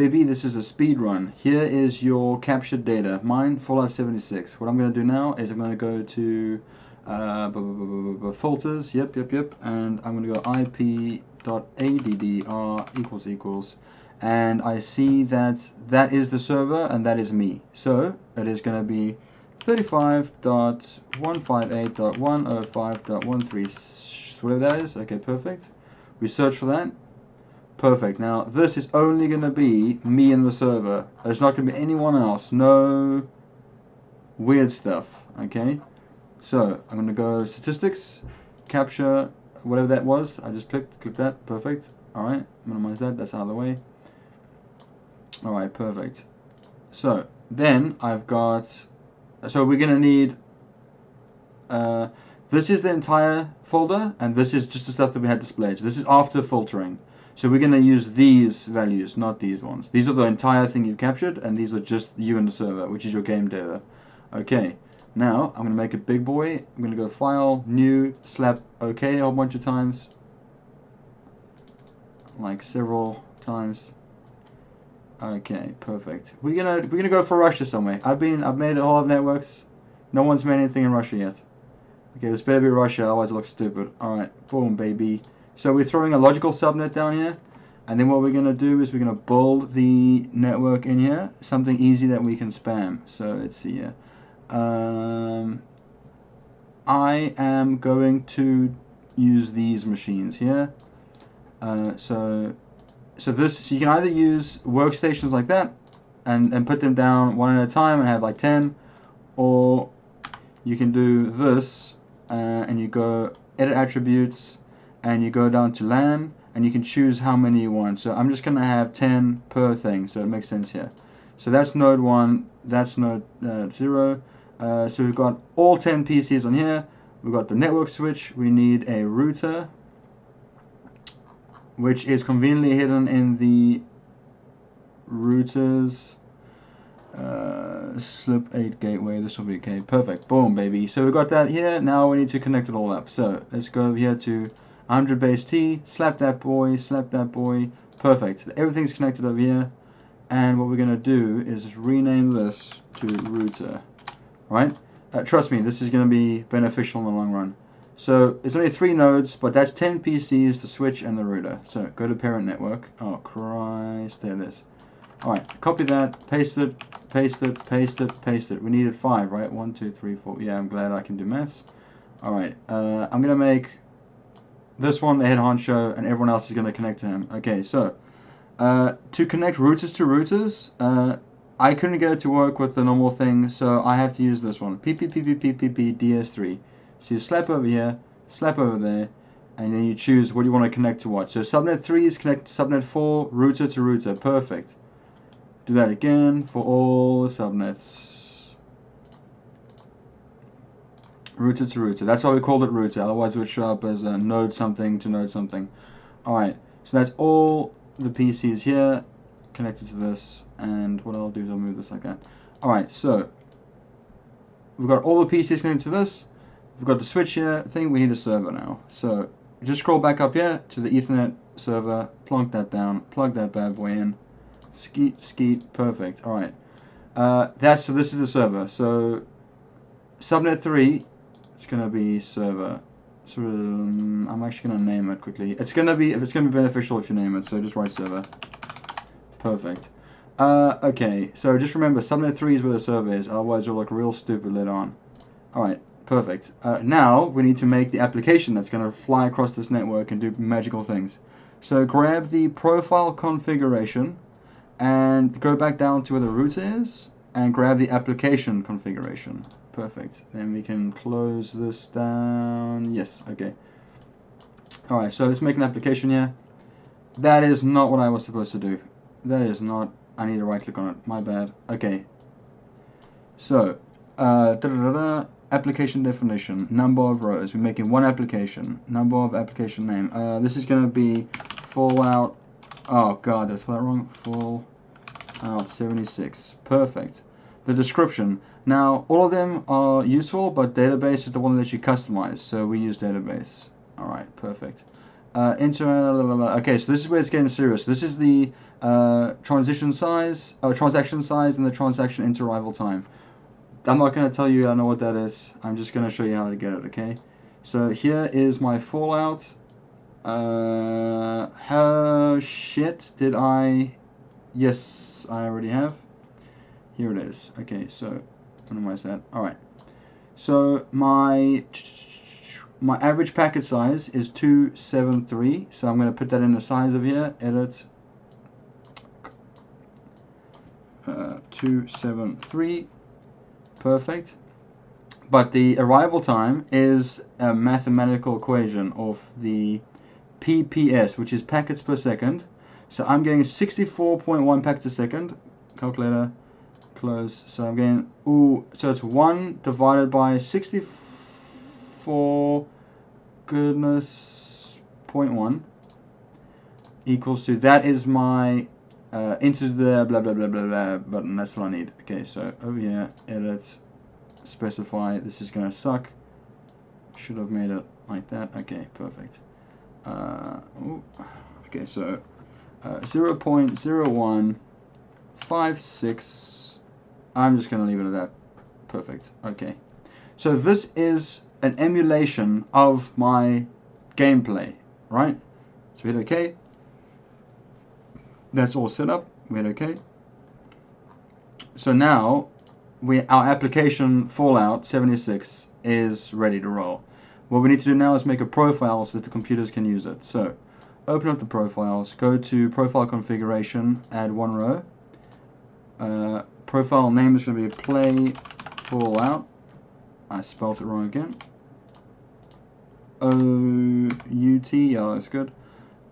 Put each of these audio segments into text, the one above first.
baby, this is a speed run. Here is your captured data. Mine, Fallout 76. What I'm going to do now is I'm going to go to filters, yep, and I'm going to go ip.addr equals, and I see that that is the server and that is me. So it is going to be 35.158.105.13, whatever that is. Okay, perfect. We search for that. Perfect. Now this is only going to be me and the server. There's not going to be anyone else. No weird stuff. Okay. So I'm going to go statistics, capture, whatever that was. I just click that. Perfect. All right. Minimize that. That's out of the way. All right. Perfect. So then I've got. So we're going to need. This is the entire folder, and this is just the stuff that we had displayed. So this is after filtering. So we're going to use these values, not these ones. These are the entire thing you've captured, and these are just you and the server, which is your game data. Okay, now I'm going to make a big boy. I'm going to go File, New, Slap OK a whole bunch of times. Like several times. Okay, perfect. We're gonna go for Russia somewhere. I've made a whole lot of networks. No one's made anything in Russia yet. Okay, this better be Russia, otherwise it looks stupid. Alright, boom, baby. So we're throwing a logical subnet down here, and then what we're going to do is we're going to build the network in here, something easy that we can spam. So let's see here. I am going to use these machines here. So this, you can either use workstations like that and put them down one at a time and have like 10, or you can do this and you go edit attributes, and you go down to LAN, and you can choose how many you want. So I'm just going to have 10 per thing, so it makes sense here. So that's node 1, that's node 0. So we've got all 10 PCs on here. We've got the network switch. We need a router, which is conveniently hidden in the routers. Slip 8 gateway, this will be okay. Perfect, boom, baby. So we've got that here. Now we need to connect it all up. So let's go over here to 100 base T, slap that boy, perfect. Everything's connected over here, and what we're going to do is rename this to router, right? Trust me, this is going to be beneficial in the long run. So it's only 3 nodes, but that's 10 PCs, the switch, and the router. So go to parent network. Oh, Christ, there it is. Alright, copy that, paste it. We needed 5, right? 1, 2, 3, 4. Yeah, I'm glad I can do maths. Alright, I'm going to make this one the head honcho, and everyone else is going to connect to him. Okay, so to connect routers to routers, I couldn't get it to work with the normal thing, so I have to use this one. ps3. So you slap over here, slap over there, and then you choose what you want to connect to what. So subnet 3 is connect to subnet 4, router to router. Perfect. Do that again for all the subnets. Router to router. That's why we called it router. Otherwise it would show up as a node something to node something. Alright, so that's all the PCs here connected to this. And what I'll do is I'll move this like that. Alright, so we've got all the PCs connected to this. We've got the switch here thing. We need a server now. So just scroll back up here to the Ethernet server. Plonk that down. Plug that bad boy in. Skeet. Perfect. Alright. So this is the server. So subnet 3 is going to be server. So I'm actually going to name it quickly. It's going to be beneficial if you name it. So just write server. Perfect. Okay. So just remember, subnet 3 is where the server is. Otherwise, it'll look real stupid later on. Alright. Perfect. Now we need to make the application that's going to fly across this network and do magical things. So grab the profile configuration and go back down to where the router is and grab the application configuration. Perfect. Then we can close this down. Yes, okay. Alright, so let's make an application here. That is not what I was supposed to do. That is not. I need to right click on it. My bad. Okay. So, application definition, number of rows. We're making one application. Number of application name. This is going to be Fallout. Oh god, did I spell that wrong? Fallout 76. Perfect. The description. Now, all of them are useful, but database is the one that you customize. So we use database. Alright, perfect. Okay, so this is where it's getting serious. This is the transaction size, and the transaction interarrival time. I'm not going to tell you I know what that is. I'm just going to show you how to get it, okay? So here is my fallout. How shit did I... Yes, I already have. Here it is. Okay, so minimize that. Alright. So my average packet size is 273. So I'm going to put that in the size of here. Edit. 273. Perfect. But the arrival time is a mathematical equation of the PPS, which is packets per second. So I'm getting 64.1 packets a second. Calculator, close. So I'm getting, so it's 1 divided by 64, goodness, 0.1 equals to, that is my into the blah blah blah blah blah button. That's what I need. Okay, so over here, edit, specify. This is gonna suck. Should have made it like that. Okay, perfect. Okay, so 0.0156. I'm just gonna leave it at that. Perfect. Okay, so this is an emulation of my gameplay, right? So hit OK. That's all set up. We hit OK. So now our application Fallout 76 is ready to roll. What we need to do now is make a profile so that the computers can use it. So open up the profiles, go to profile configuration, add one row. Profile name is going to be play Fallout. I spelled it wrong again. O-U-T, yeah, that's good.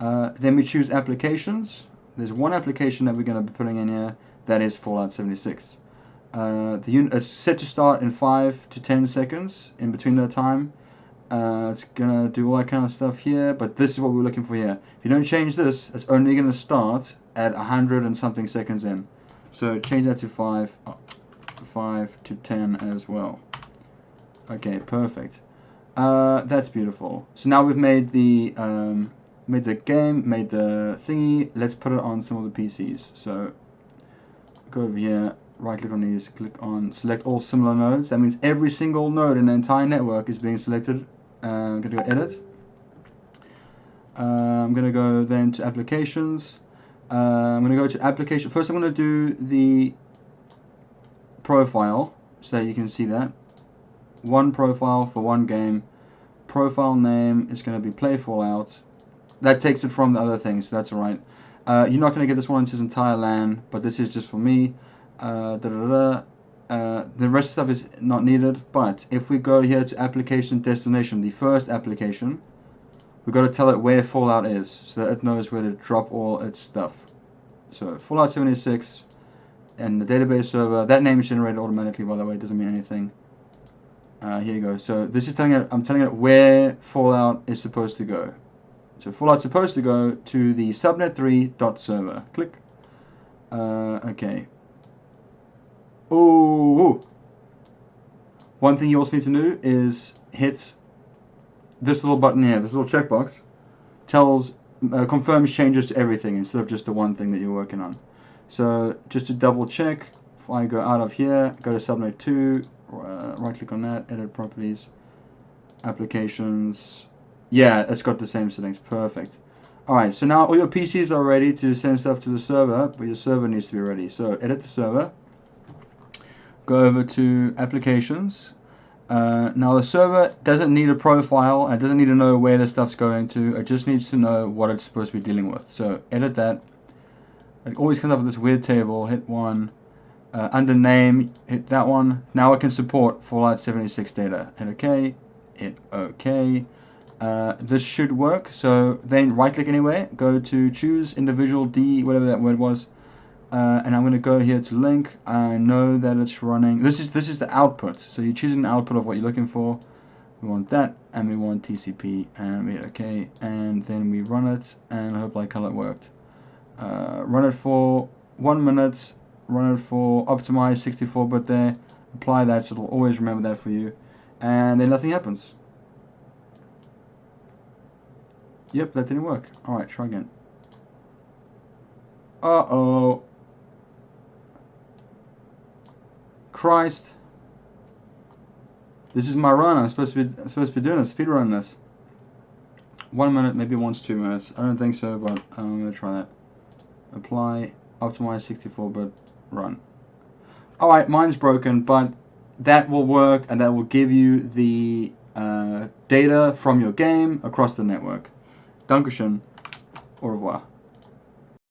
Then we choose applications. There's one application that we're going to be putting in here, that is Fallout 76. The unit is set to start in 5 to 10 seconds in between the time. It's going to do all that kind of stuff here, but this is what we're looking for here. If you don't change this, it's only going to start at 100 and something seconds in. So change that to 5 to 10 as well. Okay, perfect. That's beautiful. So now we've made the game, made the thingy. Let's put it on some of the PCs. So go over here, right click on these, click on select all similar nodes. That means every single node in the entire network is being selected. I'm going to go edit. I'm going to go then to applications. I'm going to go to application. First I'm going to do the profile so that you can see that. One profile for one game. Profile name is going to be play Fallout. That takes it from the other things, so that's alright. You're not going to get this one into its entire LAN, but this is just for me. The rest of stuff is not needed, but if we go here to application destination, the first application, we've got to tell it where Fallout is, so that it knows where to drop all its stuff. So Fallout 76 and the database server, that name is generated automatically, by the way, it doesn't mean anything. Here you go. So this is telling it, I'm telling it where Fallout is supposed to go. So Fallout's supposed to go to the subnet3.server. Click. Okay. Oh. One thing you also need to do is hit this little button here, this little checkbox. Tells, confirms changes to everything instead of just the one thing that you're working on. So just to double check, if I go out of here, go to subnet 2, right click on that, edit properties, applications. Yeah, it's got the same settings. Perfect. Alright, so now all your PCs are ready to send stuff to the server, but your server needs to be ready. So edit the server. Go over to applications. Now the server doesn't need a profile, and it doesn't need to know where the stuff's going to. It just needs to know what it's supposed to be dealing with. So edit that. It always comes up with this weird table. Hit 1. Under name, hit that one. Now it can support Fallout 76 data. Hit OK. Hit OK. This should work. So then right click anywhere, go to choose individual D, whatever that word was, and I'm going to go here to link. I know that it's running. This is the output. So you're choosing the output of what you're looking for. We want that, and we want TCP, and we hit OK, and then we run it, and I hope like how it worked. Run it for 1 minute. Run it for optimize 64-bit there. Apply that, so it'll always remember that for you, and then nothing happens. Yep, that didn't work. Alright, try again. Uh-oh. Christ. This is my run. I'm supposed to be doing this, speed running this. 1 minute, maybe 1 to 2 minutes. I don't think so, but I'm gonna try that. Apply, optimize 64-bit, run. Alright, mine's broken, but that will work, and that will give you the data from your game across the network. Dankeschön. Au revoir.